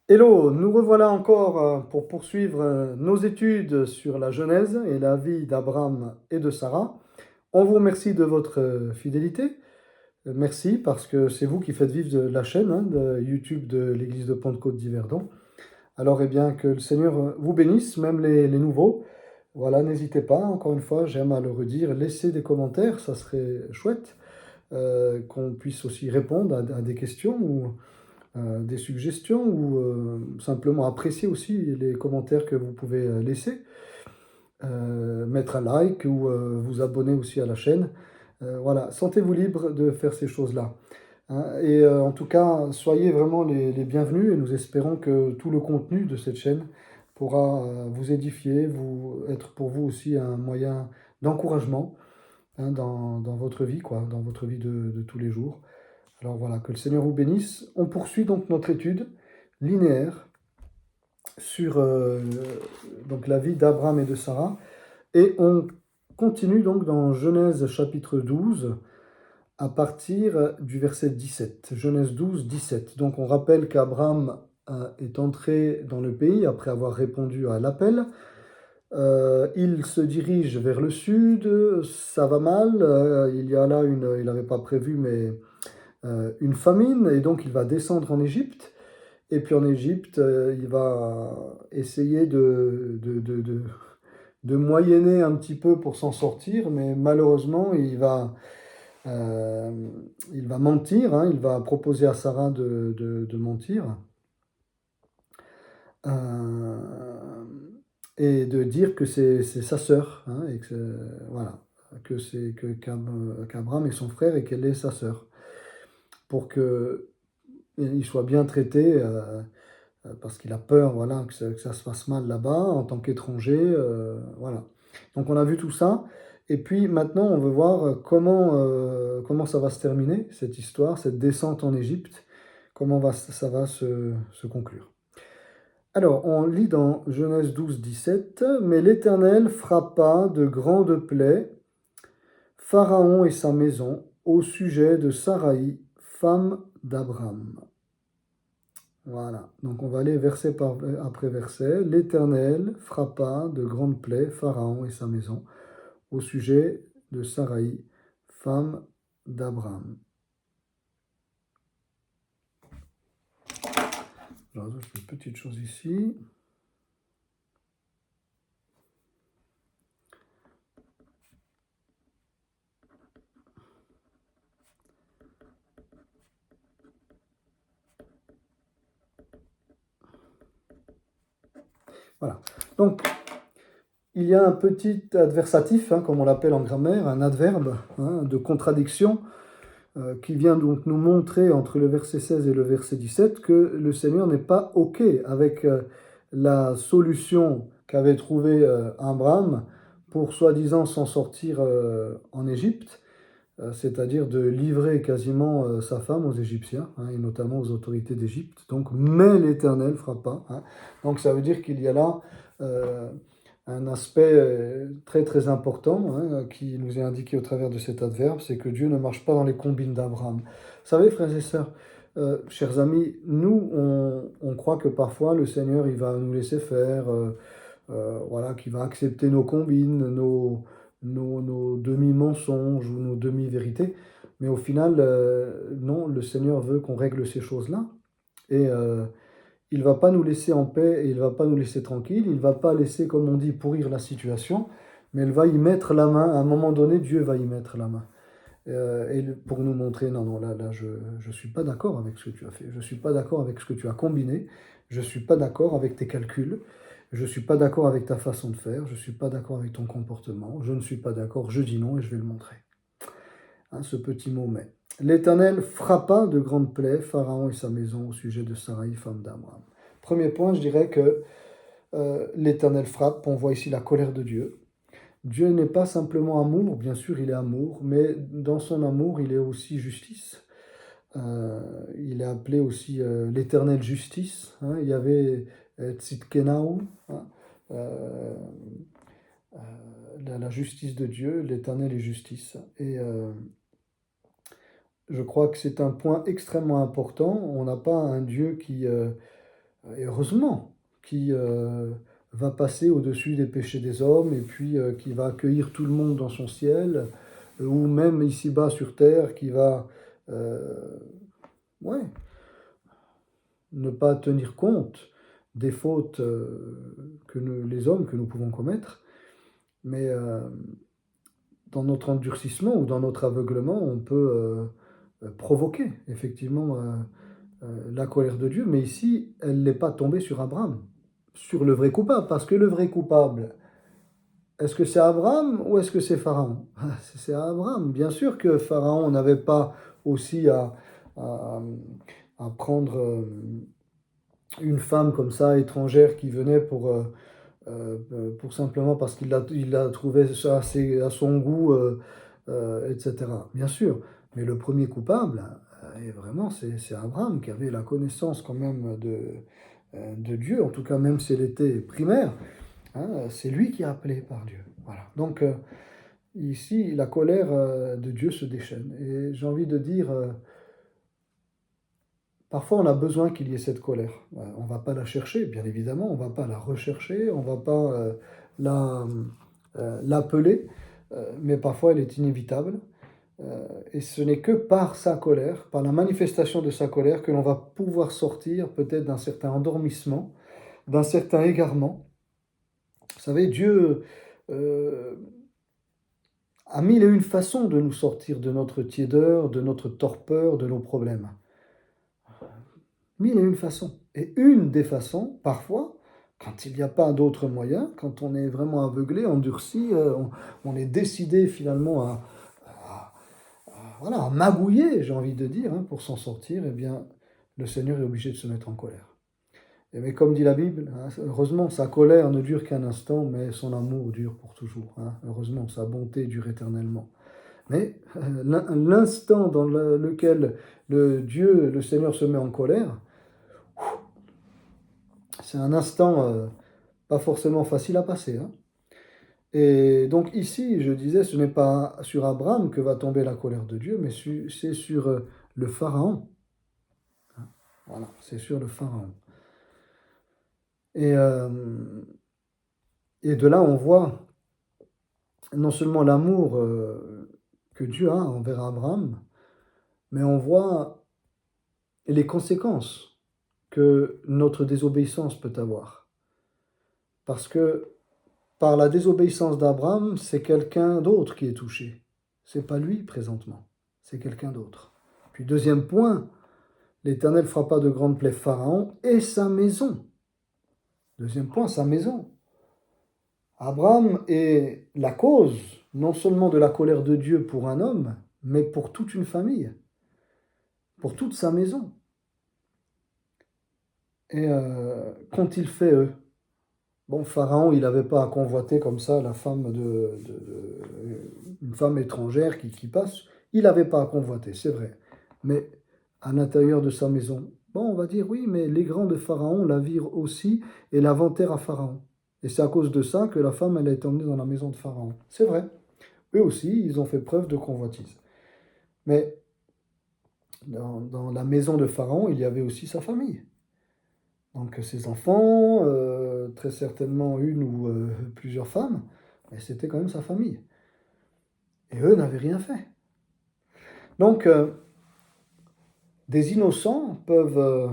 Hello, nous revoilà encore pour poursuivre nos études sur la Genèse et la vie d'Abraham et de Sarah. On vous remercie de votre fidélité. Merci parce que c'est vous qui faites vivre la chaîne de YouTube de l'Église de Pentecôte d'Yverdon. Alors, eh bien, que le Seigneur vous bénisse, même les nouveaux. Voilà, n'hésitez pas, encore une fois, j'aime à le redire, laissez des commentaires, ça serait chouette qu'on puisse aussi répondre à des questions ou des suggestions ou simplement apprécier aussi les commentaires que vous pouvez laisser, mettre un like ou vous abonner aussi à la chaîne. Voilà, sentez-vous libre de faire ces choses-là. Hein. Et en tout cas, soyez vraiment les bienvenus et nous espérons que tout le contenu de cette chaîne pourra vous édifier, être pour vous aussi un moyen d'encouragement dans votre vie, quoi, dans votre vie de tous les jours. Alors voilà, que le Seigneur vous bénisse. On poursuit donc notre étude linéaire sur donc la vie d'Abraham et de Sarah. Et on continue donc dans Genèse chapitre 12 à partir du verset 17. Genèse 12, 17. Donc on rappelle qu'Abraham est entré dans le pays après avoir répondu à l'appel. Il se dirige vers le sud, ça va mal. Il y a là il n'avait pas prévu, mais une famine, et donc il va descendre en Égypte. Et puis en Égypte, il va essayer de moyenner un petit peu pour s'en sortir, mais malheureusement, euh, il va mentir, il va proposer à Sarah de mentir euh, et de dire que c'est sa sœur, et voilà, qu'Abraham est son frère et qu'elle est sa sœur, pour qu'il soit bien traité. Parce qu'il a peur, voilà, que ça se passe mal là-bas en tant qu'étranger, voilà. Donc on a vu tout ça, et puis maintenant on veut voir comment ça va se terminer, cette histoire, cette descente en Égypte, ça va se conclure. Alors on lit dans Genèse 12, 17, « Mais l'Éternel frappa de grandes plaies Pharaon et sa maison au sujet de Saraï, femme d'Abraham. » Voilà, donc on va aller après verset. L'Éternel frappa de grandes plaies Pharaon et sa maison au sujet de Saraï, femme d'Abraham. Je rajoute une petite chose ici. Voilà, donc il y a un petit adversatif, comme on l'appelle en grammaire, un adverbe de contradiction qui vient donc nous montrer entre le verset 16 et le verset 17 que le Seigneur n'est pas OK avec la solution qu'avait trouvée Abraham pour soi-disant s'en sortir en Égypte, c'est-à-dire de livrer quasiment sa femme aux Égyptiens, et notamment aux autorités d'Égypte. Donc, mais l'Éternel frappa. Donc, ça veut dire qu'il y a là euh, un aspect très très important qui nous est indiqué au travers de cet adverbe, c'est que Dieu ne marche pas dans les combines d'Abraham. Vous savez, frères et sœurs, chers amis, nous, on croit que parfois le Seigneur, il va nous laisser faire, voilà, qu'il va accepter nos combines, nos demi-mensonges ou nos demi-vérités. Mais au final, non, le Seigneur veut qu'on règle ces choses-là. Et il ne va pas nous laisser en paix et il ne va pas nous laisser tranquille. Il ne va pas laisser, comme on dit, pourrir la situation, mais il va y mettre la main. À un moment donné, Dieu va y mettre la main. Et pour nous montrer, non, non, là, je ne suis pas d'accord avec ce que tu as fait. Je ne suis pas d'accord avec ce que tu as combiné. Je ne suis pas d'accord avec tes calculs. Je ne suis pas d'accord avec ta façon de faire. Je ne suis pas d'accord avec ton comportement. Je ne suis pas d'accord. Je dis non et je vais le montrer. Ce petit mot mais. L'Éternel frappa de grandes plaies Pharaon et sa maison au sujet de Sarai, femme d'Abraham. Premier point, je dirais que l'Éternel frappe. On voit ici la colère de Dieu. Dieu n'est pas simplement amour, bien sûr il est amour, mais dans son amour il est aussi justice. Il est appelé aussi l'éternelle justice. Il y avait Tzidkenaou, euh, la justice de Dieu, l'éternel est justice. Et je crois que c'est un point extrêmement important. On n'a pas un Dieu et heureusement, qui va passer au-dessus des péchés des hommes et puis qui va accueillir tout le monde dans son ciel, ou même ici-bas sur terre, qui va ouais, ne pas tenir compte des fautes les hommes que nous pouvons commettre, mais dans notre endurcissement ou dans notre aveuglement, on peut provoquer effectivement la colère de Dieu, mais ici, elle n'est pas tombée sur Abraham, sur le vrai coupable, parce que le vrai coupable, est-ce que c'est Abraham ou est-ce que c'est Pharaon? C'est Abraham. Bien sûr que Pharaon n'avait pas aussi à, à prendre une femme comme ça, étrangère, qui venait pour simplement parce il l'a trouvé ça à son goût, etc. Bien sûr, mais le premier coupable, et vraiment, c'est Abraham qui avait la connaissance quand même de Dieu, en tout cas même si elle était primaire, hein, c'est lui qui est appelé par Dieu. Voilà. Donc ici, la colère de Dieu se déchaîne. Et j'ai envie de dire, parfois on a besoin qu'il y ait cette colère. On ne va pas la chercher, bien évidemment, on ne va pas la rechercher, on ne va pas la, l'appeler, mais parfois elle est inévitable. Et ce n'est que par sa colère, par la manifestation de sa colère, que l'on va pouvoir sortir peut-être d'un certain endormissement, d'un certain égarement. Vous savez, Dieu a mille et une façons de nous sortir de notre tiédeur, de notre torpeur, de nos problèmes. Mille et une façons. Et une des façons, parfois, quand il n'y a pas d'autre moyen, quand on est vraiment aveuglé, endurci, on est décidé finalement voilà, à magouiller, j'ai envie de dire, hein, pour s'en sortir, eh bien, le Seigneur est obligé de se mettre en colère. Mais comme dit la Bible, hein, heureusement, sa colère ne dure qu'un instant, mais son amour dure pour toujours. Hein. Heureusement, sa bonté dure éternellement. Mais l'instant dans lequel le Seigneur se met en colère, c'est un instant pas forcément facile à passer. Hein. Et donc ici, je disais, ce n'est pas sur Abraham que va tomber la colère de Dieu, mais c'est sur le Pharaon. Voilà, c'est sur le Pharaon. Et, et de là, on voit non seulement l'amour que Dieu a envers Abraham, mais on voit les conséquences que notre désobéissance peut avoir. Parce que par la désobéissance d'Abraham, c'est quelqu'un d'autre qui est touché. C'est pas lui présentement, c'est quelqu'un d'autre. Puis deuxième point, l'Éternel frappa de grandes plaies Pharaon et sa maison. Deuxième point, sa maison. Abraham est la cause non seulement de la colère de Dieu pour un homme, mais pour toute une famille, pour toute sa maison. Et qu'ont-ils fait eux? Bon, Pharaon, il n'avait pas à convoiter comme ça la femme une femme étrangère qui passe. Il n'avait pas à convoiter, c'est vrai. Mais à l'intérieur de sa maison, bon, on va dire oui, mais les grands de Pharaon la virent aussi et la vantèrent à Pharaon. Et c'est à cause de ça que la femme, elle a été emmenée dans la maison de Pharaon. C'est vrai. Eux aussi, ils ont fait preuve de convoitise. Mais dans la maison de Pharaon, il y avait aussi sa famille. Donc ses enfants, très certainement une ou plusieurs femmes, mais c'était quand même sa famille. Et eux n'avaient rien fait. Donc des innocents peuvent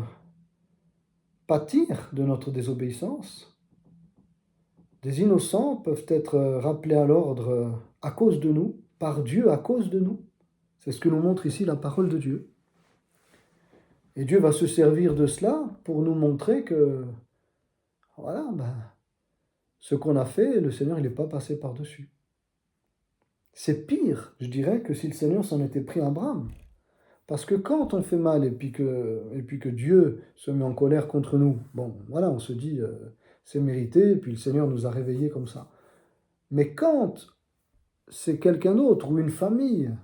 pâtir de notre désobéissance. Des innocents peuvent être rappelés à l'ordre à cause de nous, par Dieu à cause de nous. C'est ce que nous montre ici la parole de Dieu. Et Dieu va se servir de cela pour nous montrer que, voilà, ce qu'on a fait, le Seigneur, il n'est pas passé par-dessus. C'est pire, je dirais, que si le Seigneur s'en était pris à Abraham. Parce que quand on fait mal et puis que Dieu se met en colère contre nous, bon, voilà, on se dit, c'est mérité, et puis le Seigneur nous a réveillés comme ça. Mais quand c'est quelqu'un d'autre ou une famille,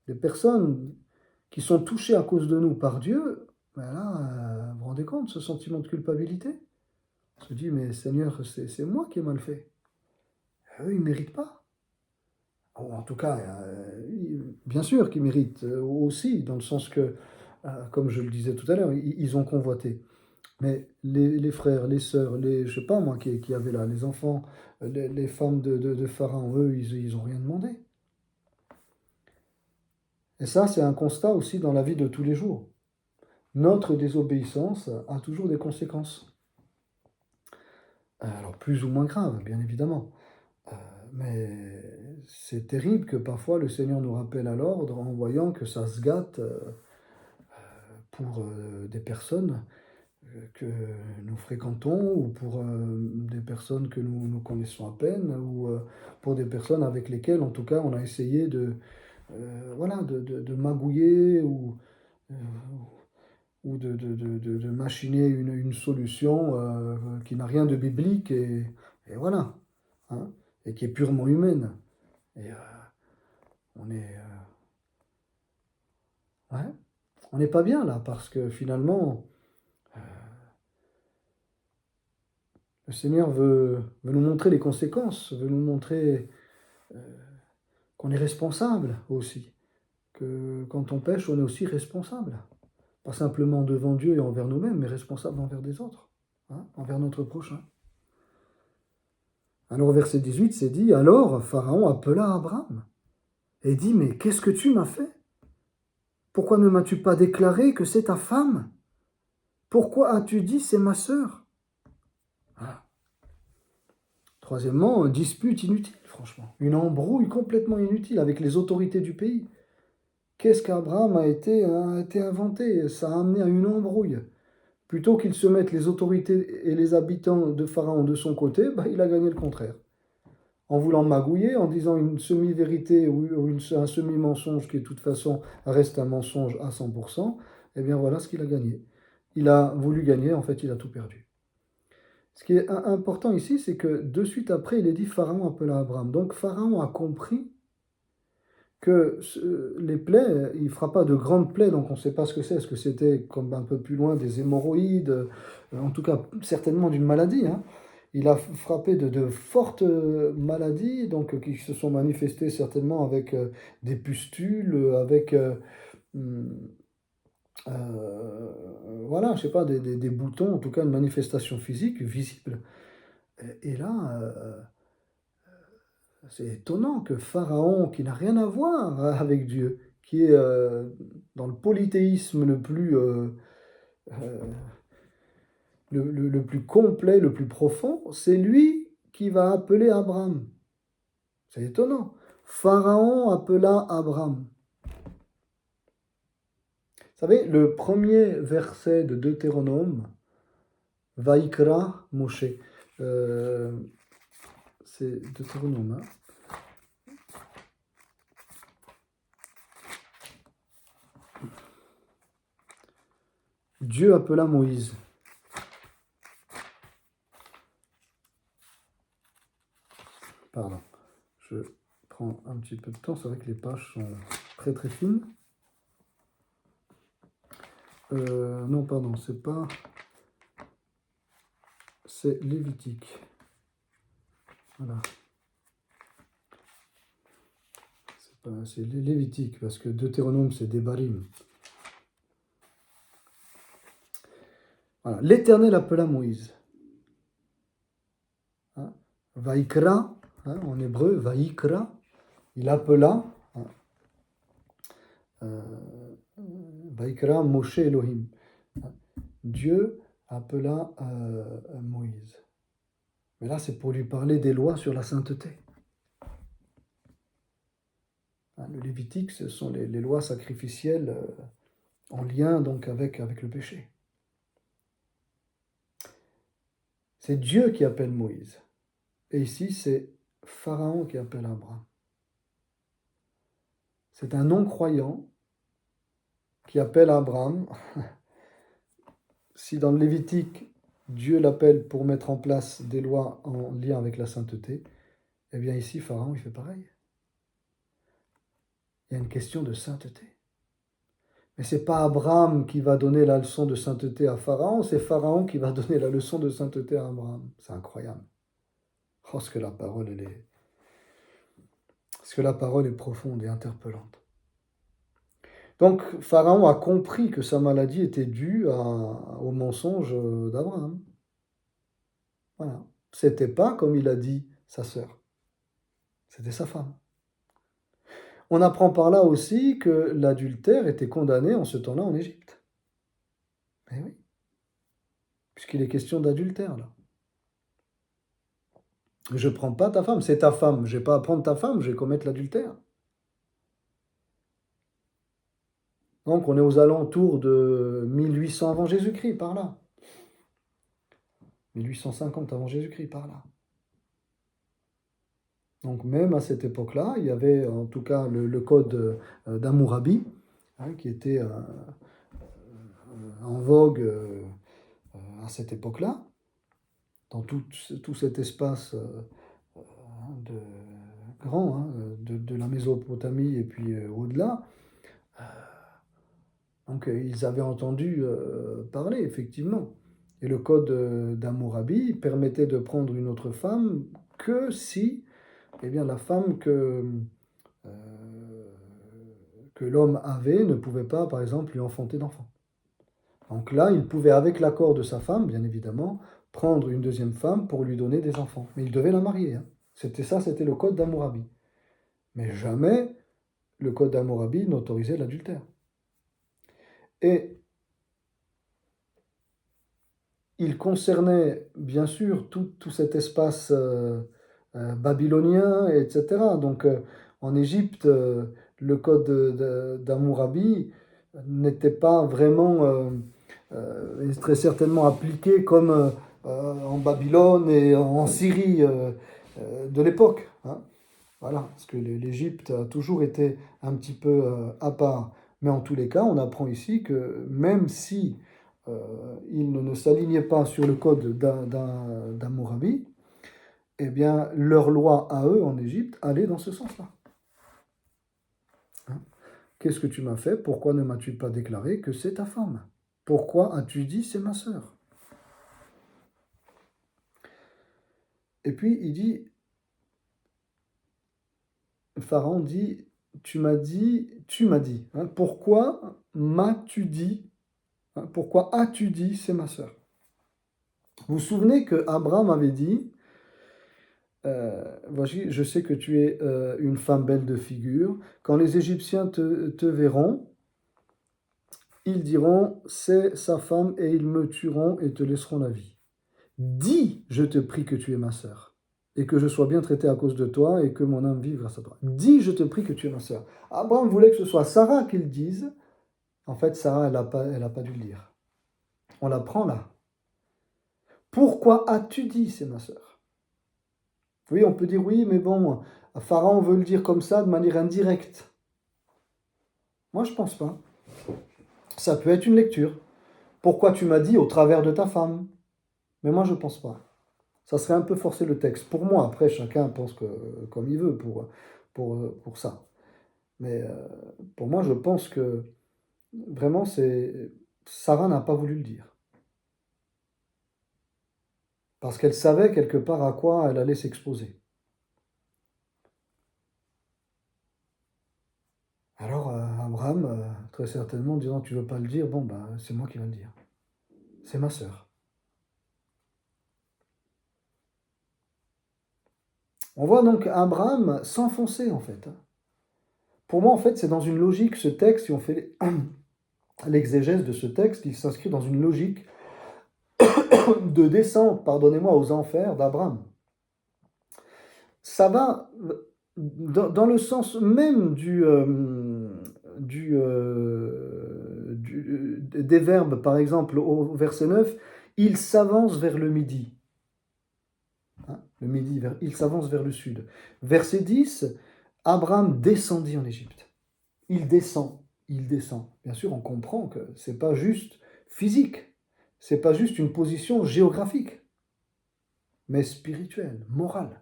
des personnes qui sont touchées à cause de nous par Dieu, ben là, vous vous rendez compte, ce sentiment de culpabilité? On se dit, mais Seigneur, c'est moi qui ai mal fait. Eux, ils ne méritent pas. Ou en tout cas, bien sûr qu'ils méritent aussi, dans le sens que, comme je le disais tout à l'heure, ils ont convoité. Mais les frères, les sœurs, je sais pas moi, qui avaient là, les enfants, les femmes de Pharaon, eux, ils ont rien demandé. Et ça, c'est un constat aussi dans la vie de tous les jours. Notre désobéissance a toujours des conséquences. Alors, plus ou moins graves, bien évidemment. Euh, mais c'est terrible que parfois le Seigneur nous rappelle à l'ordre en voyant que ça se gâte pour des personnes que nous fréquentons ou pour des personnes que nous connaissons à peine ou pour des personnes avec lesquelles, en tout cas, on a essayé voilà, de magouiller euh, ou de machiner une solution qui n'a rien de biblique et voilà, hein, et qui est purement humaine. Et on est, ouais, on n'est pas bien là parce que finalement, le Seigneur veut nous montrer les conséquences, veut nous montrer qu'on est responsable aussi, que quand on pêche, on est aussi responsable. Pas simplement devant Dieu et envers nous-mêmes, mais responsable envers des autres, hein, envers notre prochain. Alors au verset 18, c'est dit, alors Pharaon appela Abraham et dit, mais qu'est-ce que tu m'as fait? Pourquoi ne m'as-tu pas déclaré que c'est ta femme? Pourquoi as-tu dit c'est ma sœur? Ah. Troisièmement, une dispute inutile, franchement. Une embrouille complètement inutile avec les autorités du pays. Qu'est-ce qu'Abraham a été inventé? Ça a amené à une embrouille. Plutôt qu'il se mette les autorités et les habitants de Pharaon de son côté, bah, il a gagné le contraire. En voulant magouiller, en disant une semi-vérité ou un semi-mensonge qui de toute façon reste un mensonge à 100%, eh bien voilà ce qu'il a gagné. Il a voulu gagner, en fait il a tout perdu. Ce qui est important ici, c'est que de suite après, il est dit Pharaon appela Abraham. Donc Pharaon a compris que les plaies, il ne fera pas de grandes plaies, donc on ne sait pas ce que c'est. Est-ce que c'était comme un peu plus loin des hémorroïdes, en tout cas certainement d'une maladie, hein. Il a frappé de fortes maladies, donc qui se sont manifestées certainement avec des pustules, avec hum, voilà, je sais pas, des boutons, en tout cas une manifestation physique visible. Et là, c'est étonnant que Pharaon, qui n'a rien à voir avec Dieu, qui est dans le polythéisme euh, le plus complet, le plus profond, c'est lui qui va appeler Abraham. C'est étonnant. Pharaon appela Abraham. Vous savez, le premier verset de Deutéronome, Vaikra Moshe, euh, c'est Deutéronome, hein. Dieu appela Moïse. Pardon, je prends un petit peu de temps, c'est vrai que les pages sont très très fines. Non, pardon, c'est pas... C'est Lévitique. Voilà. C'est Lévitique, parce que Deutéronome, c'est Devarim. Voilà. L'Éternel appela Moïse. Hein? Vaikra, hein, en hébreu, Vaikra, il appela, hein, Vaikra Moshe Elohim. Hein? Dieu appela Moïse. Mais là, c'est pour lui parler des lois sur la sainteté. Hein, le Lévitique, ce sont les lois sacrificielles en lien donc avec le péché. C'est Dieu qui appelle Moïse. Et ici, c'est Pharaon qui appelle Abraham. C'est un non-croyant qui appelle Abraham. Si dans le Lévitique, Dieu l'appelle pour mettre en place des lois en lien avec la sainteté, eh bien ici, Pharaon, il fait pareil. Il y a une question de sainteté. Mais ce n'est pas Abraham qui va donner la leçon de sainteté à Pharaon, c'est Pharaon qui va donner la leçon de sainteté à Abraham. C'est incroyable. Oh, ce que la parole, est profonde et interpellante. Donc, Pharaon a compris que sa maladie était due au mensonge d'Abraham. Voilà. C'était pas, comme il a dit, sa sœur. C'était sa femme. On apprend par là aussi que l'adultère était condamné en ce temps-là en Égypte. Eh oui, puisqu'il est question d'adultère là. Je prends pas ta femme, c'est ta femme. Je vais pas prendre ta femme, je vais commettre l'adultère. Donc on est aux alentours de 1800 avant Jésus-Christ, par là. 1850 avant Jésus-Christ, par là. Donc même à cette époque-là, il y avait en tout cas le code d'Hammurabi, hein, qui était en vogue à cette époque-là, dans tout cet espace de, grand, hein, de la Mésopotamie et puis au-delà. Donc ils avaient entendu parler, effectivement. Et le code d'Hammurabi permettait de prendre une autre femme que si, eh bien, la femme euh, que l'homme avait ne pouvait pas, par exemple, lui enfanter d'enfant. Donc là, il pouvait, avec l'accord de sa femme, bien évidemment, prendre une deuxième femme pour lui donner des enfants. Mais il devait la marier. Hein. C'était le code d'Hammurabi. Mais jamais le code d'Hammurabi n'autorisait l'adultère. Et il concernait bien sûr tout cet espace babylonien, etc. Donc en Égypte, le code d'Hammurabi n'était pas vraiment très certainement appliqué comme en Babylone et en Syrie de l'époque. Hein. Voilà, parce que l'Égypte a toujours été un petit peu à part. Mais en tous les cas, on apprend ici que même si ils ne s'alignaient pas sur le code d'Hammurabi, eh bien, leur loi à eux en Égypte allait dans ce sens-là. Hein. Qu'est-ce que tu m'as fait? Pourquoi ne m'as-tu pas déclaré que c'est ta femme? Pourquoi as-tu dit c'est ma sœur? Et puis il dit, Pharaon dit, tu m'as dit, hein, pourquoi m'as-tu dit, hein, pourquoi as-tu dit c'est ma sœur? Vous vous souvenez que Abraham avait dit, voici, je sais que tu es une femme belle de figure, quand les Égyptiens te verront, ils diront, c'est sa femme, et ils me tueront et te laisseront la vie. Dis, je te prie que tu es ma sœur, et que je sois bien traité à cause de toi, et que mon âme vive grâce à toi. Dis, je te prie que tu es ma sœur. Abraham voulait que ce soit Sarah qui le dise. En fait, Sarah, elle a pas dû le dire. On l'apprend là. Pourquoi as-tu dit, c'est ma sœur? Oui, on peut dire oui, mais bon, Pharaon veut le dire comme ça, de manière indirecte. Moi, je pense pas. Ça peut être une lecture. Pourquoi tu m'as dit au travers de ta femme? Mais moi, je pense pas. Ça serait un peu forcer le texte. Pour moi, après, chacun pense comme il veut pour ça. Mais pour moi, je pense que vraiment, Sarah n'a pas voulu le dire. Parce qu'elle savait quelque part à quoi elle allait s'exposer. Alors, Abraham, très certainement, disant tu veux pas le dire, bon, ben, c'est moi qui vais le dire. C'est ma sœur. On voit donc Abraham s'enfoncer, en fait. Pour moi, en fait, c'est dans une logique, ce texte, si on fait l'exégèse de ce texte, il s'inscrit dans une logique de descente, pardonnez-moi, aux enfers d'Abraham. Ça va dans le sens même des verbes, par exemple, au verset 9, il s'avance vers le midi. Hein, le midi, il s'avance vers le sud. Verset 10, Abraham descendit en Égypte. Il descend, il descend. Bien sûr, on comprend que ce n'est pas juste physique, c'est pas juste une position géographique, mais spirituelle, morale.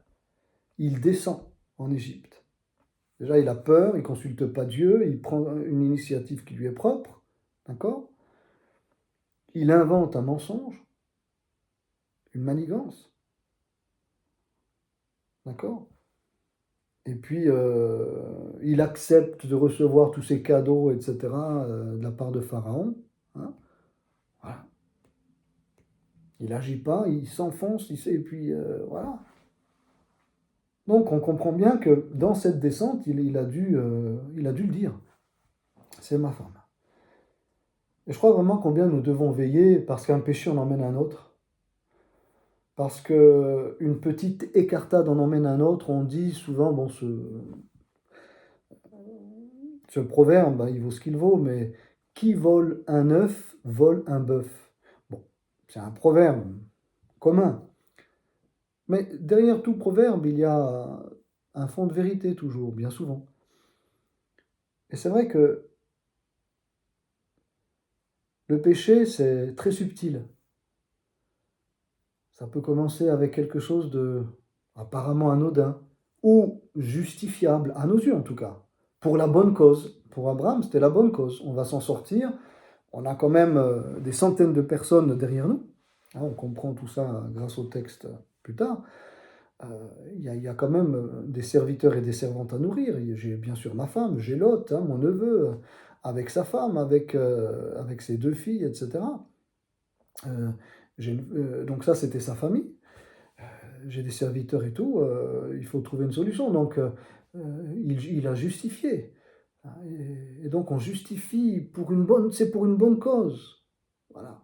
Il descend en Égypte. Déjà, il a peur, il ne consulte pas Dieu, il prend une initiative qui lui est propre, d'accord? Il invente un mensonge, une manigance, d'accord? Et puis, il accepte de recevoir tous ces cadeaux, etc., de la part de Pharaon. Hein. Voilà. Il n'agit pas, il s'enfonce, et puis voilà. Donc on comprend bien que dans cette descente, il a dû le dire. C'est ma femme. Et je crois vraiment combien nous devons veiller parce qu'un péché en emmène un autre. Parce qu'une petite écartade en emmène un autre. On dit souvent, bon, ce proverbe, ben, il vaut ce qu'il vaut, mais qui vole un œuf vole un bœuf. Bon, c'est un proverbe commun. Mais derrière tout proverbe, il y a un fond de vérité toujours, bien souvent. Et c'est vrai que le péché, c'est très subtil. Ça peut commencer avec quelque chose de apparemment anodin ou justifiable, à nos yeux en tout cas, pour la bonne cause. Pour Abraham, c'était la bonne cause. On va s'en sortir. On a quand même des centaines de personnes derrière nous. Hein, on comprend tout ça grâce au texte plus tard. Il y a quand même des serviteurs et des servantes à nourrir. J'ai bien sûr ma femme, j'ai Lot, hein, mon neveu, avec sa femme, avec ses deux filles, etc. Euh, donc ça, c'était sa famille. J'ai des serviteurs et tout, il faut trouver une solution. Donc, il a justifié. Et donc, on justifie c'est pour une bonne cause. Voilà.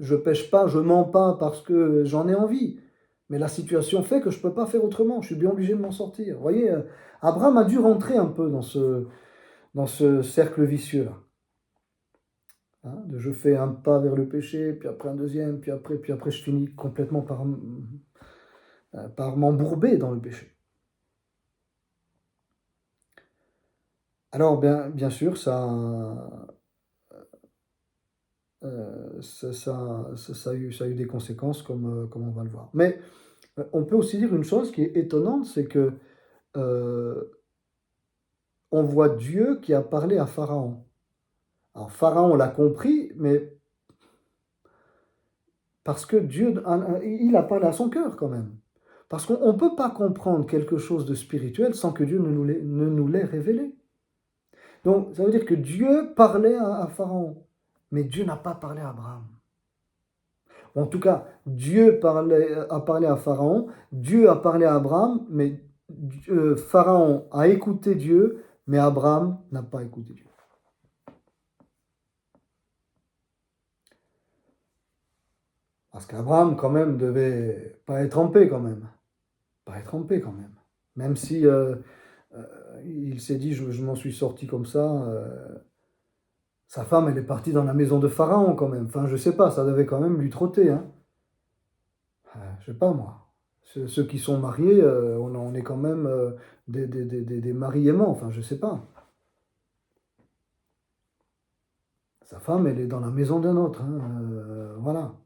Je pêche pas, je mens pas parce que j'en ai envie. Mais la situation fait que je peux pas faire autrement. Je suis bien obligé de m'en sortir. Vous voyez, Abraham a dû rentrer un peu dans ce cercle vicieux-là. Hein, je fais un pas vers le péché, puis après un deuxième, puis après je finis complètement par m'embourber dans le péché. Alors, bien sûr, ça a eu des conséquences, comme on va le voir. Mais on peut aussi dire une chose qui est étonnante, c'est que euh, on voit Dieu qui a parlé à Pharaon. Alors, Pharaon l'a compris, mais parce que Dieu, il a parlé à son cœur quand même. Parce qu'on ne peut pas comprendre quelque chose de spirituel sans que Dieu ne nous l'ait révélé. Donc, ça veut dire que Dieu parlait à Pharaon, mais Dieu n'a pas parlé à Abraham. En tout cas, a parlé à Pharaon, Dieu a parlé à Abraham, mais Pharaon a écouté Dieu, mais Abraham n'a pas écouté Dieu. Parce qu'Abraham, quand même, devait pas être en paix, quand même. Pas être en paix, quand même. Même si il s'est dit, je m'en suis sorti comme ça. Sa femme, elle est partie dans la maison de Pharaon, quand même. Enfin, je sais pas, ça devait quand même lui trotter, hein. Je sais pas, moi. Ceux qui sont mariés, on est quand même des maris aimants. Enfin, je sais pas. Sa femme, elle est dans la maison d'un autre, hein. Voilà.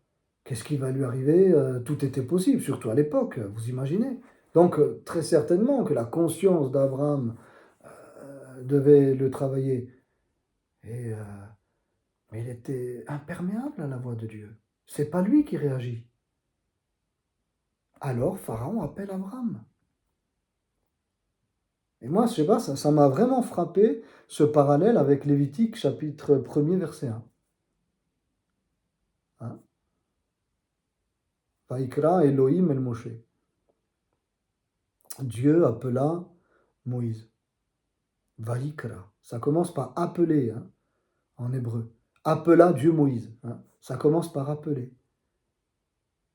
Qu'est-ce qui va lui arriver? Tout était possible, surtout à l'époque, vous imaginez. Donc, très certainement que la conscience d'Abraham devait le travailler. Et, mais il était imperméable à la voix de Dieu. C'est pas lui qui réagit. Alors, Pharaon appelle Abraham. Et moi, je sais pas, ça m'a vraiment frappé, ce parallèle avec Lévitique, chapitre 1er, verset 1. Hein? Vaikra Elohim el Moshe. Dieu appela Moïse. Vaikra. Ça commence par appeler, hein, en hébreu. Appela Dieu Moïse. Hein. Ça commence par appeler.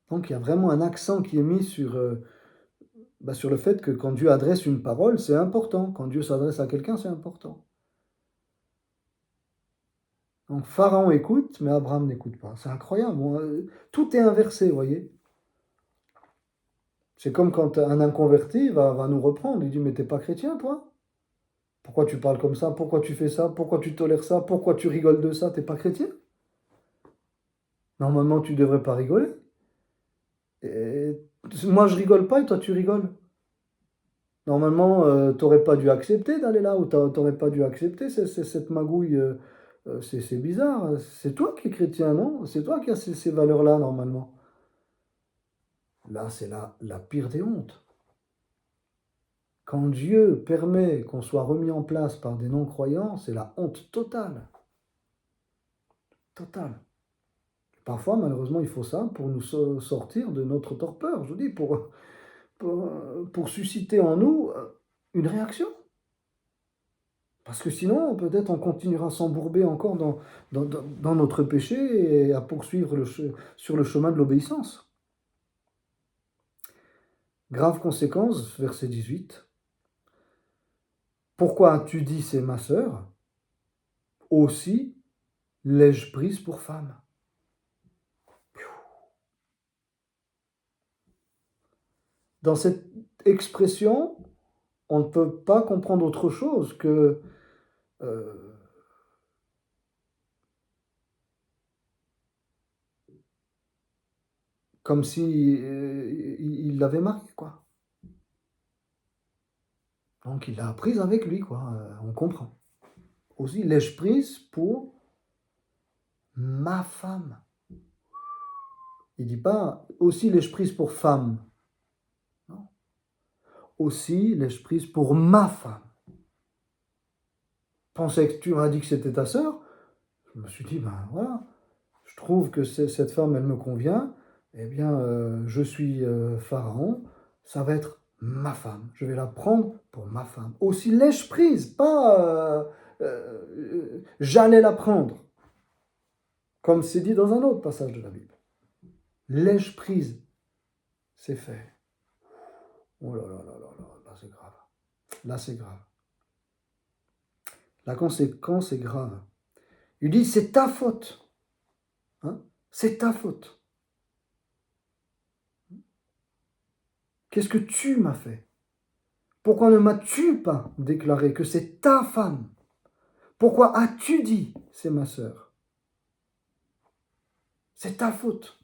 Donc il y a vraiment un accent qui est mis sur le fait que quand Dieu adresse une parole, c'est important. Quand Dieu s'adresse à quelqu'un, c'est important. Donc Pharaon écoute, mais Abraham n'écoute pas. C'est incroyable. Bon, tout est inversé, vous voyez. C'est comme quand un inconverti va nous reprendre. Il dit, mais t'es pas chrétien, toi? Pourquoi tu parles comme ça? Pourquoi tu fais ça? Pourquoi tu tolères ça? Pourquoi tu rigoles de ça? T'es pas chrétien? Normalement, tu devrais pas rigoler. Et moi, je rigole pas et toi, tu rigoles. Normalement, t'aurais pas dû accepter d'aller là, ou t'aurais pas dû accepter cette magouille. C'est bizarre. C'est toi qui es chrétien, non? C'est toi qui as ces valeurs-là, normalement. Là, c'est la pire des hontes. Quand Dieu permet qu'on soit remis en place par des non-croyants, c'est la honte totale. Totale. Parfois, malheureusement, il faut ça pour nous sortir de notre torpeur, je vous dis, pour susciter en nous une réaction. Parce que sinon, peut-être on continuera à s'embourber encore dans notre péché et à poursuivre sur le chemin de l'obéissance. Grave conséquence, verset 18. Pourquoi as-tu dit c'est ma sœur? Aussi l'ai-je prise pour femme. Dans cette expression, on ne peut pas comprendre autre chose que comme si il l'avait mariée, quoi. Donc il l'a prise avec lui, quoi. On comprend. Aussi l'ai-je prise pour ma femme. Il dit pas aussi l'ai-je prise pour femme. Non. Aussi l'ai-je prise pour ma femme. Pensais que tu m'as dit que c'était ta sœur. Je me suis dit, ben voilà, je trouve que cette femme, elle me convient. Eh bien, je suis Pharaon, ça va être ma femme. Je vais la prendre pour ma femme. Aussi l'ai-je prise, pas j'allais la prendre. Comme c'est dit dans un autre passage de la Bible. L'ai-je prise, c'est fait. Oh là là là là là, là c'est grave. Là c'est grave. La conséquence est grave. Il dit, c'est ta faute. Hein? C'est ta faute. Qu'est-ce que tu m'as fait? Pourquoi ne m'as-tu pas déclaré que c'est ta femme? Pourquoi as-tu dit c'est ma sœur? C'est ta faute.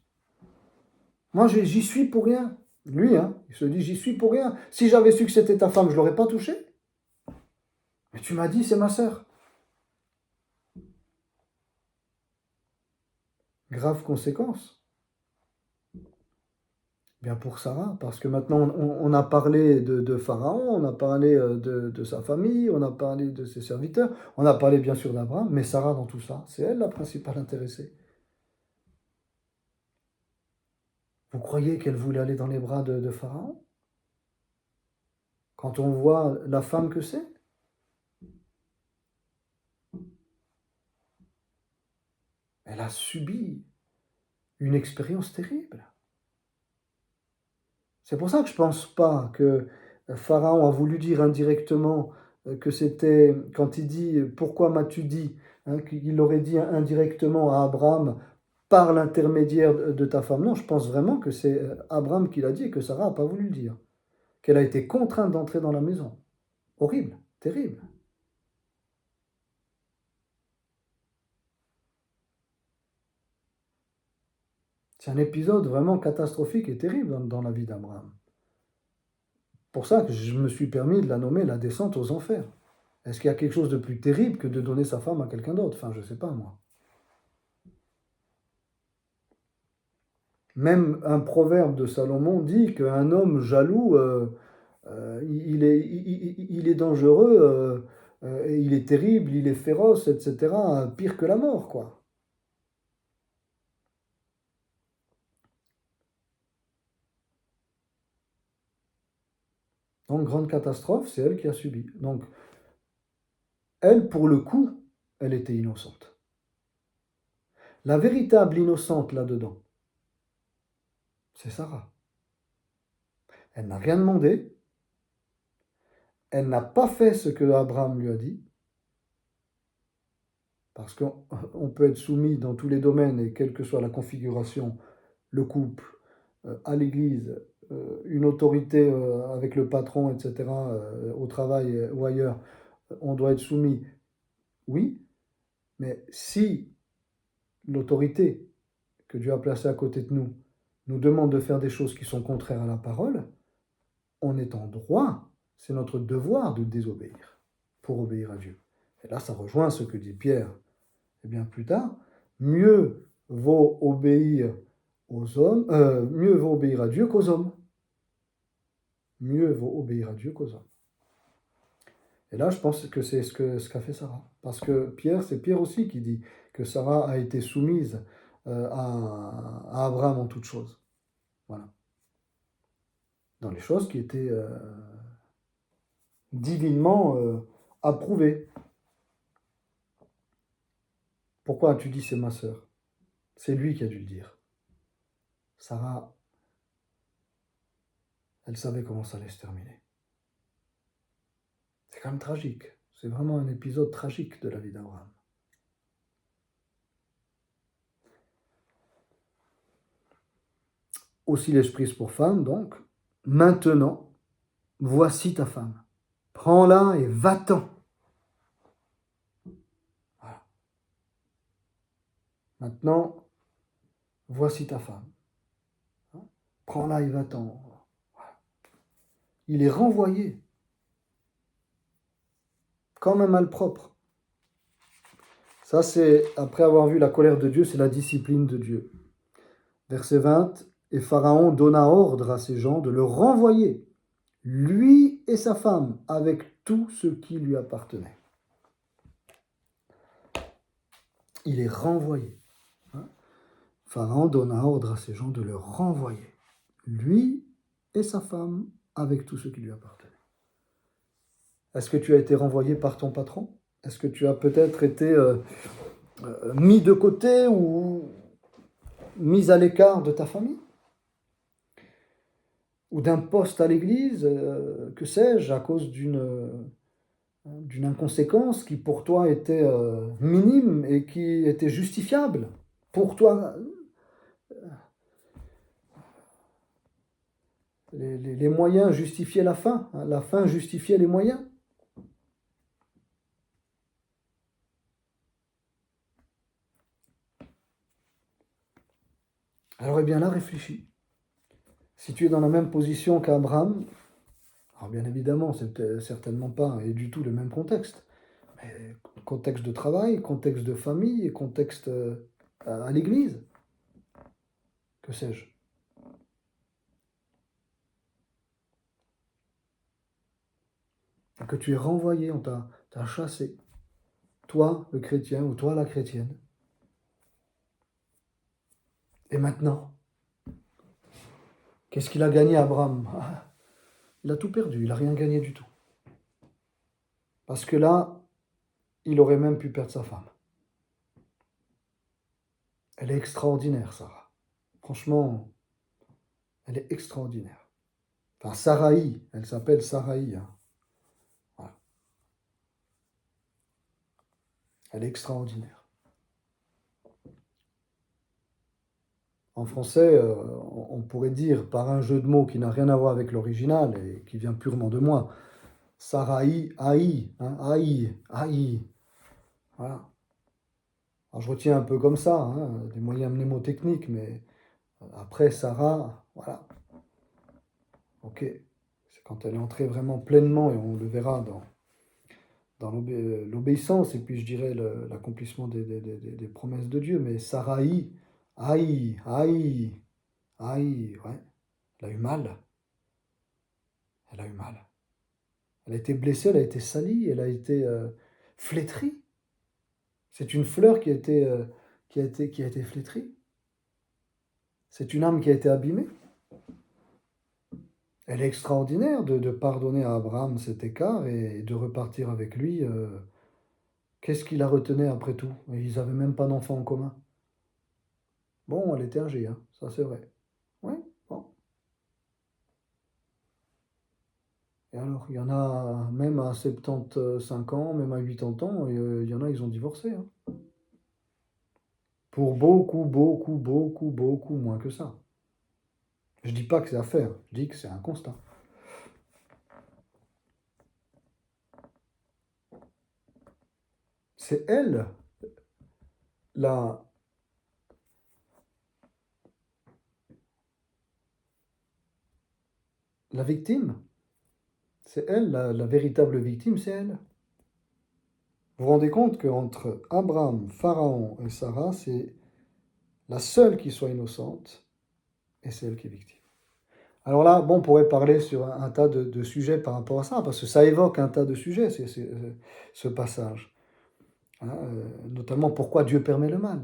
Moi, j'y suis pour rien. Lui, hein, il se dit, j'y suis pour rien. Si j'avais su que c'était ta femme, je ne l'aurais pas touchée. Mais tu m'as dit, c'est ma sœur. Grave conséquence. Bien pour Sarah, parce que maintenant on a parlé de Pharaon, on a parlé de sa famille, on a parlé de ses serviteurs, on a parlé bien sûr d'Abraham, mais Sarah dans tout ça, c'est elle la principale intéressée. Vous croyez qu'elle voulait aller dans les bras de Pharaon? Quand on voit la femme que c'est? Elle a subi une expérience terrible. C'est pour ça que je ne pense pas que Pharaon a voulu dire indirectement que c'était, quand il dit « Pourquoi m'as-tu dit hein, ?» qu'il aurait dit indirectement à Abraham par l'intermédiaire de ta femme. Non, je pense vraiment que c'est Abraham qui l'a dit et que Sarah n'a pas voulu le dire. Qu'elle a été contrainte d'entrer dans la maison. Horrible, terrible. C'est un épisode vraiment catastrophique et terrible dans la vie d'Abraham. Pour ça que je me suis permis de la nommer la descente aux enfers. Est-ce qu'il y a quelque chose de plus terrible que de donner sa femme à quelqu'un d'autre? Enfin, je ne sais pas, moi. Même un proverbe de Salomon dit qu'un homme jaloux, il est dangereux, il est terrible, il est féroce, etc. Pire que la mort, quoi. Donc, grande catastrophe, c'est elle qui a subi. Donc, elle, pour le coup, elle était innocente. La véritable innocente là-dedans, c'est Sarah. Elle n'a rien demandé. Elle n'a pas fait ce que Abraham lui a dit. Parce qu'on peut être soumis dans tous les domaines, et quelle que soit la configuration, le couple, à l'église, une autorité avec le patron, etc., au travail ou ailleurs, on doit être soumis, oui, mais si l'autorité que Dieu a placée à côté de nous nous demande de faire des choses qui sont contraires à la parole, on est en droit, c'est notre devoir de désobéir pour obéir à Dieu. Et là, ça rejoint ce que dit Pierre. Et bien plus tard, mieux vaut obéir aux hommes, mieux vaut obéir à Dieu qu'aux hommes. Mieux vaut obéir à Dieu qu'aux hommes. Et là, je pense que c'est ce qu'a fait Sarah. Parce que c'est Pierre aussi qui dit que Sarah a été soumise à Abraham en toutes choses. Voilà. Dans les choses qui étaient divinement approuvées. Pourquoi as-tu dit c'est ma sœur? C'est lui qui a dû le dire. Sarah, elle savait comment ça allait se terminer. C'est quand même tragique. C'est vraiment un épisode tragique de la vie d'Abraham. Aussi l'esprit pour femme, donc. Maintenant, voici ta femme. Prends-la et va-t'en. Voilà. Maintenant, voici ta femme. Prends-la et va-t'en. Voilà. Il est renvoyé. Comme un malpropre. Ça, c'est, après avoir vu la colère de Dieu, c'est la discipline de Dieu. Verset 20, et Pharaon donna ordre à ses gens de le renvoyer, lui et sa femme, avec tout ce qui lui appartenait. Il est renvoyé. Pharaon donna ordre à ses gens de le renvoyer, lui et sa femme, avec tout ce qui lui appartenait. Est-ce que tu as été renvoyé par ton patron? Est-ce que tu as peut-être été mis de côté ou mis à l'écart de ta famille? Ou d'un poste à l'église, que sais-je, à cause d'une inconséquence qui pour toi était minime et qui était justifiable. Pour toi, les moyens justifiaient la fin, hein, la fin justifiait les moyens. Alors, eh bien là, réfléchis. Si tu es dans la même position qu'Abraham, alors bien évidemment, c'est certainement pas et du tout le même contexte, mais contexte de travail, contexte de famille, contexte à l'église, que sais-je. Que tu es renvoyé, on t'a chassé, toi le chrétien ou toi la chrétienne. Et maintenant, qu'est-ce qu'il a gagné Abraham? Il a tout perdu, il n'a rien gagné du tout. Parce que là, il aurait même pu perdre sa femme. Elle est extraordinaire, Sarah. Franchement, elle est extraordinaire. Enfin, Saraï, elle s'appelle Saraï. Hein. Voilà. Elle est extraordinaire. En français, on pourrait dire, par un jeu de mots qui n'a rien à voir avec l'original et qui vient purement de moi, Saraï, Aïe, hein, Aïe, Aïe. Voilà. Alors je retiens un peu comme ça, hein, des moyens mnémotechniques, mais après Sarah, voilà. Ok. C'est quand elle est entrée vraiment pleinement, et on le verra dans l'obéissance, et puis je dirais l'accomplissement des promesses de Dieu, mais Saraï, aïe, aïe, aïe, ouais. Elle a eu mal. Elle a eu mal. Elle a été blessée, elle a été salie, elle a été flétrie. C'est une fleur qui a été flétrie. C'est une âme qui a été abîmée. Elle est extraordinaire de pardonner à Abraham cet écart et de repartir avec lui. Qu'est-ce qui la retenait après tout? Ils n'avaient même pas d'enfant en commun. Bon, elle était âgée, hein, ça c'est vrai. Oui, bon. Et alors, il y en a même à 75 ans, même à 80 ans, il y en a, ils ont divorcé. Hein. Pour beaucoup, beaucoup, beaucoup, beaucoup moins que ça. Je dis pas que c'est à faire, je dis que c'est un constat. C'est elle, la, la victime. C'est elle, la véritable victime, c'est elle. Vous vous rendez compte qu'entre Abraham, Pharaon et Sarah, c'est la seule qui soit innocente et c'est elle qui est victime. Alors là, bon, on pourrait parler sur un tas de sujets par rapport à ça, parce que ça évoque un tas de sujets, ce passage. Hein, notamment pourquoi Dieu permet le mal,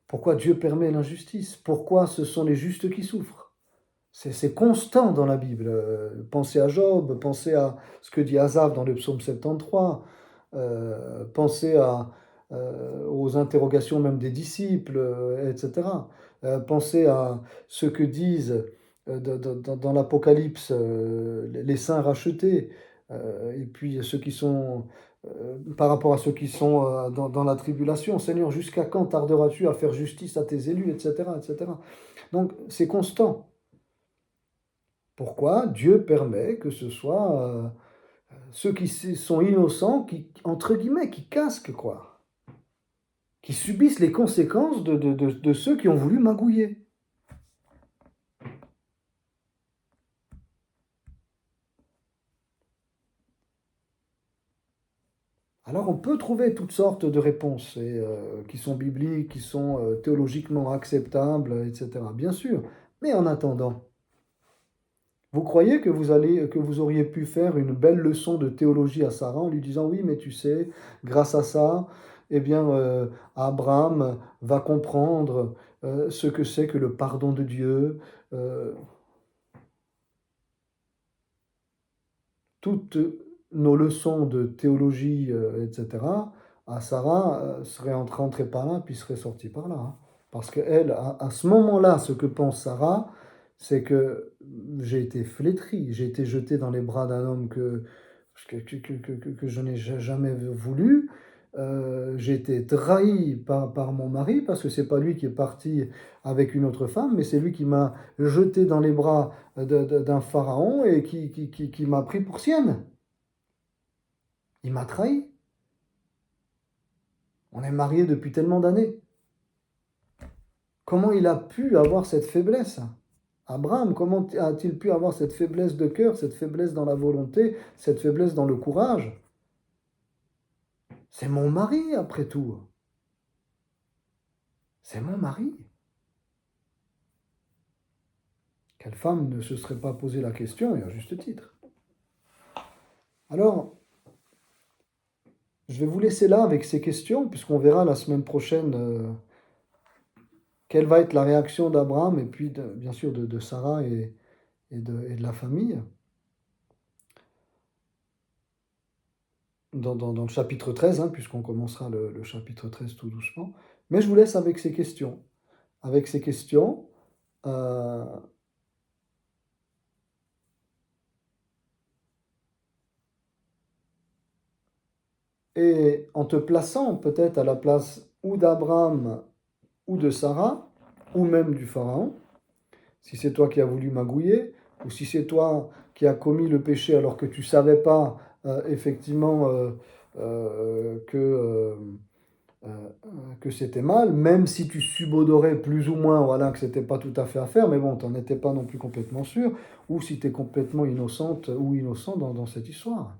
pourquoi Dieu permet l'injustice, pourquoi ce sont les justes qui souffrent. C'est constant dans la Bible. Pensez à Job, pensez à ce que dit Asaph dans le psaume 73, pensez aux interrogations même des disciples, etc. Pensez à ce que disent dans l'Apocalypse les saints rachetés, et puis ceux qui sont, par rapport à ceux qui sont dans la tribulation. Seigneur, jusqu'à quand tarderas-tu à faire justice à tes élus, etc., etc. Donc c'est constant. Pourquoi Dieu permet que ce soit ceux qui sont innocents, qui, entre guillemets, qui casquent, quoi, qui subissent les conséquences de ceux qui ont voulu magouiller. Alors on peut trouver toutes sortes de réponses qui sont bibliques, qui sont théologiquement acceptables, etc. Bien sûr, mais en attendant, vous croyez que vous auriez pu faire une belle leçon de théologie à Sarah en lui disant oui, mais tu sais, grâce à ça, eh bien, Abraham va comprendre ce que c'est que le pardon de Dieu. euh, Toutes nos leçons de théologie, etc., à Sarah seraient rentrées par là, puis seraient sorties par là. Hein. Parce qu'elle, à ce moment-là, ce que pense Sarah, c'est que j'ai été flétri, j'ai été jeté dans les bras d'un homme que je n'ai jamais voulu. J'ai été trahi par mon mari parce que c'est pas lui qui est parti avec une autre femme, mais c'est lui qui m'a jeté dans les bras d'un pharaon et qui m'a pris pour sienne. Il m'a trahi. On est mariés depuis tellement d'années. Comment il a pu avoir cette faiblesse? Abraham, comment a-t-il pu avoir cette faiblesse de cœur, cette faiblesse dans la volonté, cette faiblesse dans le courage? C'est mon mari, après tout. C'est mon mari. Quelle femme ne se serait pas posé la question, et à juste titre? Alors, je vais vous laisser là avec ces questions, puisqu'on verra la semaine prochaine quelle va être la réaction d'Abraham, et puis bien sûr de Sarah et de la famille. Dans le chapitre 13, hein, puisqu'on commencera le chapitre 13 tout doucement. Mais je vous laisse avec ces questions. Avec ces questions, euh, et en te plaçant peut-être à la place ou d'Abraham ou de Sarah, ou même du Pharaon, si c'est toi qui as voulu magouiller, ou si c'est toi qui as commis le péché alors que tu ne savais pas effectivement euh, que c'était mal, même si tu subodorais plus ou moins voilà, que c'était pas tout à fait à faire, mais bon, tu n'en étais pas non plus complètement sûr, ou si tu es complètement innocente ou innocent dans cette histoire,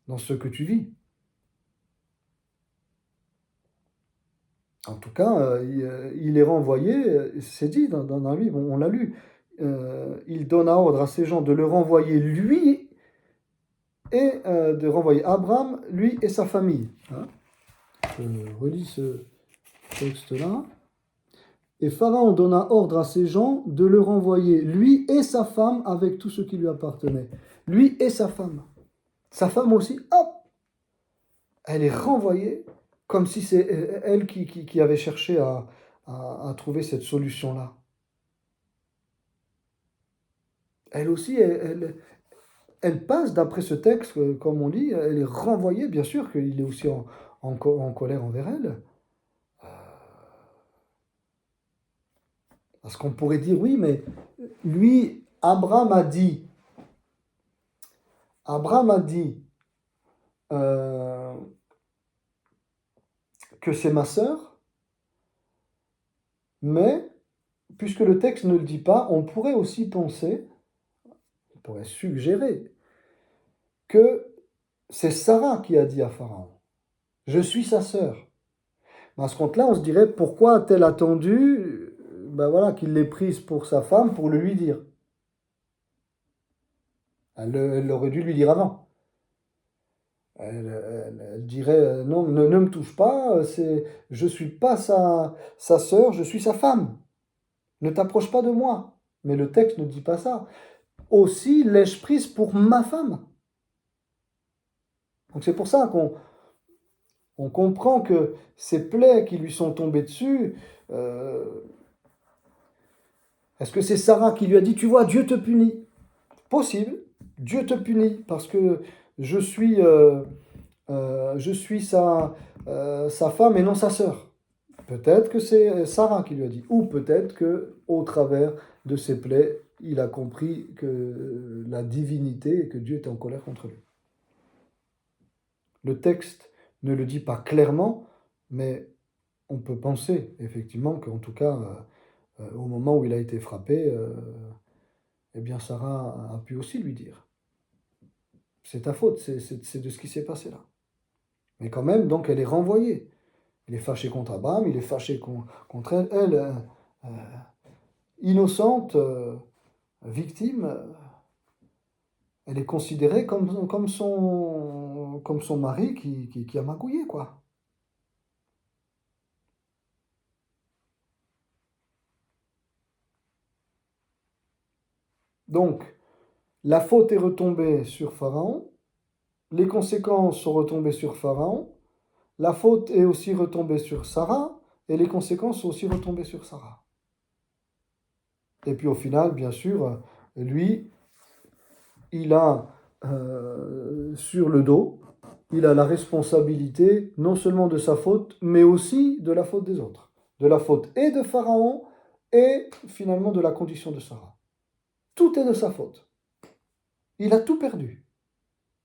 dans ce que tu vis. En tout cas, il est renvoyé, c'est dit dans la Bible, on l'a lu, il donne ordre à ces gens de le renvoyer lui et de renvoyer Abraham, lui et sa famille. Hein. Je relis ce texte-là. Et Pharaon donna ordre à ses gens de le renvoyer, lui et sa femme, avec tout ce qui lui appartenait. Lui et sa femme. Sa femme aussi, hop, elle est renvoyée, comme si c'est elle qui avait cherché à trouver cette solution-là. Elle aussi, elle passe, d'après ce texte, comme on lit, elle est renvoyée, bien sûr qu'il est aussi en colère envers elle. Parce qu'on pourrait dire, oui, mais lui, Abraham a dit euh, que c'est ma sœur, mais puisque le texte ne le dit pas, on pourrait aussi penser, on pourrait suggérer que c'est Sarah qui a dit à Pharaon, je suis sa sœur. À ce compte-là, on se dirait, pourquoi a-t-elle attendu ben voilà, qu'il l'ait prise pour sa femme pour le lui dire? Elle aurait dû lui dire avant. Elle dirait non, ne me touche pas, je ne suis pas sa sœur, je suis sa femme. Ne t'approche pas de moi. Mais le texte ne dit pas ça. Aussi, l'ai-je prise pour ma femme. Donc c'est pour ça qu'on comprend que ces plaies qui lui sont tombées dessus, euh, est-ce que c'est Sarah qui lui a dit, tu vois, Dieu te punit? Possible, Dieu te punit parce que je suis, euh, je suis sa femme et non sa sœur. Peut-être que c'est Sarah qui lui a dit, ou peut-être que au travers de ses plaies, il a compris que la divinité et que Dieu était en colère contre lui. Le texte ne le dit pas clairement, mais on peut penser effectivement qu'en tout cas, au moment où il a été frappé, eh bien Sarah a pu aussi lui dire, c'est ta faute, c'est de ce qui s'est passé là. Mais quand même, donc elle est renvoyée. Il est fâché contre Abraham, il est fâché contre elle. Elle, innocente, victime, elle est considérée comme son mari qui a magouillé, quoi. Donc, la faute est retombée sur Pharaon, les conséquences sont retombées sur Pharaon, la faute est aussi retombée sur Sarah, et les conséquences sont aussi retombées sur Sarah. Et puis au final, bien sûr, lui, il a sur le dos, il a la responsabilité non seulement de sa faute, mais aussi de la faute des autres. De la faute et de Pharaon, et finalement de la condition de Sarah. Tout est de sa faute. Il a tout perdu.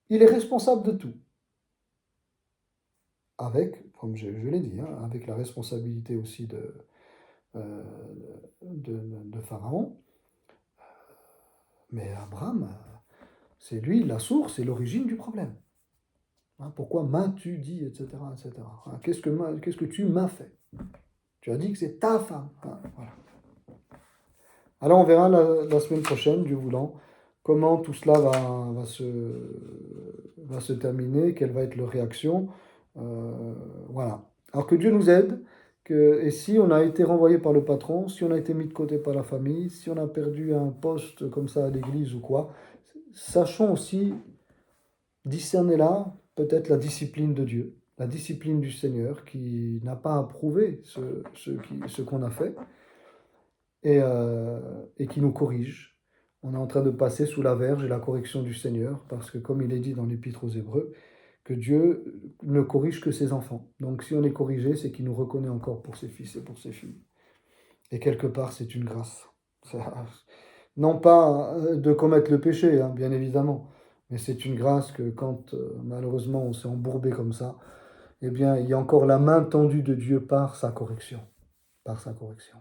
Il est responsable de tout. Avec, comme je l'ai dit, hein, avec la responsabilité aussi euh, de Pharaon. Mais Abraham, c'est lui la source et l'origine du problème. Hein, pourquoi m'as-tu dit, etc. etc. Hein, qu'est-ce que tu m'as fait? Tu as dit que c'est ta femme. Hein, voilà. Alors on verra la semaine prochaine, Dieu voulant, comment tout cela va se terminer, quelle va être leur réaction. Voilà. Alors que Dieu nous aide, et si on a été renvoyé par le patron, si on a été mis de côté par la famille, si on a perdu un poste comme ça à l'église ou quoi, sachons aussi discerner là peut-être la discipline de Dieu, la discipline du Seigneur qui n'a pas approuvé ce qu'on a fait et qui nous corrige. On est en train de passer sous la verge et la correction du Seigneur parce que comme il est dit dans l'Épître aux Hébreux, que Dieu ne corrige que ses enfants. Donc si on est corrigé, c'est qu'il nous reconnaît encore pour ses fils et pour ses filles. Et quelque part, c'est une grâce. Non pas de commettre le péché, hein, bien évidemment, mais c'est une grâce que quand malheureusement on s'est embourbé comme ça, eh bien il y a encore la main tendue de Dieu par sa correction. Par sa correction.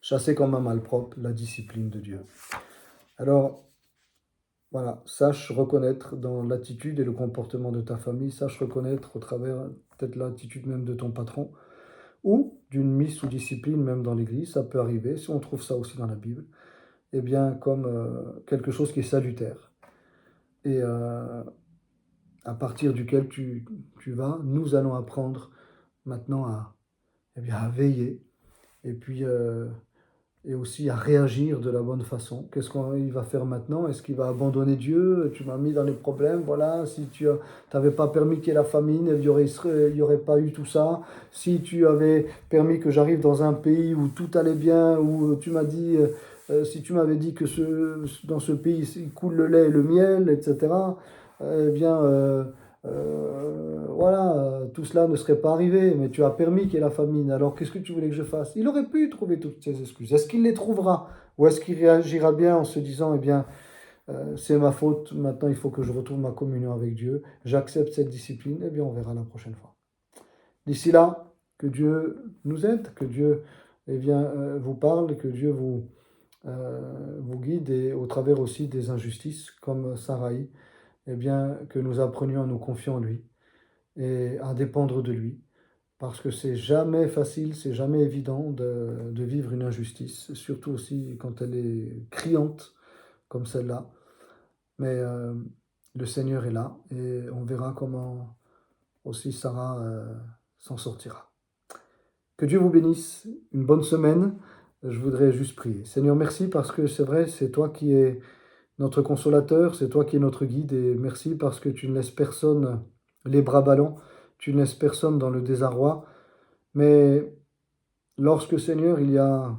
Chasser comme un malpropre la discipline de Dieu. Alors, voilà, sache reconnaître dans l'attitude et le comportement de ta famille, sache reconnaître au travers peut-être l'attitude même de ton patron, ou d'une mise sous discipline même dans l'Église, ça peut arriver, si on trouve ça aussi dans la Bible, eh bien comme quelque chose qui est salutaire. Et à partir duquel tu vas, nous allons apprendre maintenant eh bien, à veiller, et puis et aussi à réagir de la bonne façon. Qu'est-ce qu'il va faire maintenant? Est-ce qu'il va abandonner Dieu? Tu m'as mis dans les problèmes, voilà. Si tu n'avais pas permis qu'il y ait la famine, il y aurait pas eu tout ça. Si tu avais permis que j'arrive dans un pays où tout allait bien, où tu m'as dit, si tu m'avais dit que dans ce pays, il coule le lait et le miel, etc., eh bien, voilà, tout cela ne serait pas arrivé, mais tu as permis qu'il y ait la famine. Alors qu'est-ce que tu voulais que je fasse? Il aurait pu trouver toutes ces excuses. Est-ce qu'il les trouvera? Ou est-ce qu'il réagira bien en se disant, eh bien, c'est ma faute, maintenant il faut que je retrouve ma communion avec Dieu, j'accepte cette discipline, eh bien on verra la prochaine fois. D'ici là, que Dieu nous aide, que Dieu eh bien, vous parle, que Dieu vous guide et au travers aussi des injustices comme Saraï, eh bien, que nous apprenions à nous confier en lui et à dépendre de lui. Parce que c'est jamais facile, c'est jamais évident de vivre une injustice, surtout aussi quand elle est criante comme celle-là. Mais le Seigneur est là et on verra comment aussi Sarah s'en sortira. Que Dieu vous bénisse, une bonne semaine. Je voudrais juste prier. Seigneur, merci parce que c'est vrai, c'est toi qui es notre consolateur, c'est toi qui es notre guide et merci parce que tu ne laisses personne les bras ballants, tu ne laisses personne dans le désarroi. Mais lorsque, Seigneur, il y a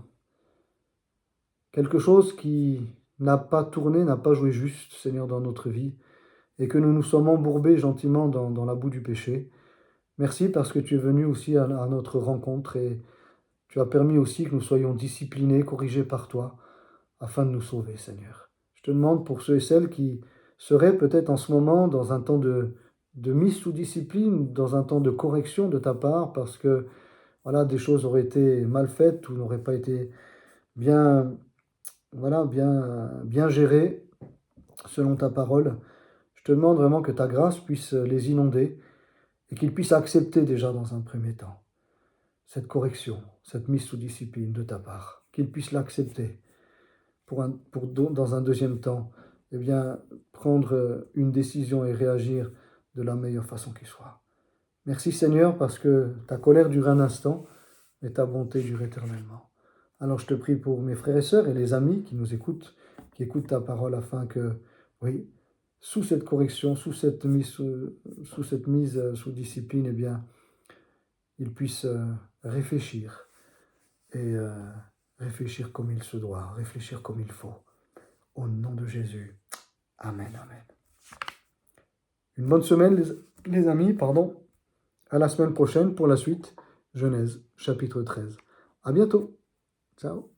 quelque chose qui n'a pas tourné, n'a pas joué juste, Seigneur, dans notre vie, et que nous nous sommes embourbés gentiment dans la boue du péché, merci parce que tu es venu aussi à notre rencontre et tu as permis aussi que nous soyons disciplinés, corrigés par toi, afin de nous sauver, Seigneur. Je te demande pour ceux et celles qui seraient peut-être en ce moment dans un temps de mise sous discipline, dans un temps de correction de ta part, parce que voilà, des choses auraient été mal faites ou n'auraient pas été bien, voilà, bien gérées selon ta parole. Je te demande vraiment que ta grâce puisse les inonder et qu'ils puissent accepter déjà dans un premier temps cette correction, cette mise sous discipline de ta part, qu'ils puissent l'accepter dans un deuxième temps, eh bien, prendre une décision et réagir de la meilleure façon qui soit. Merci Seigneur parce que ta colère dure un instant, mais ta bonté dure éternellement. Alors je te prie pour mes frères et sœurs et les amis qui nous écoutent, qui écoutent ta parole afin que, oui, sous cette correction, sous cette mise sous discipline, eh bien, ils puissent réfléchir et réfléchir comme il se doit, réfléchir comme il faut. Au nom de Jésus. Amen, amen. Une bonne semaine, les amis, pardon. À la semaine prochaine pour la suite, Genèse, chapitre 13. À bientôt. Ciao.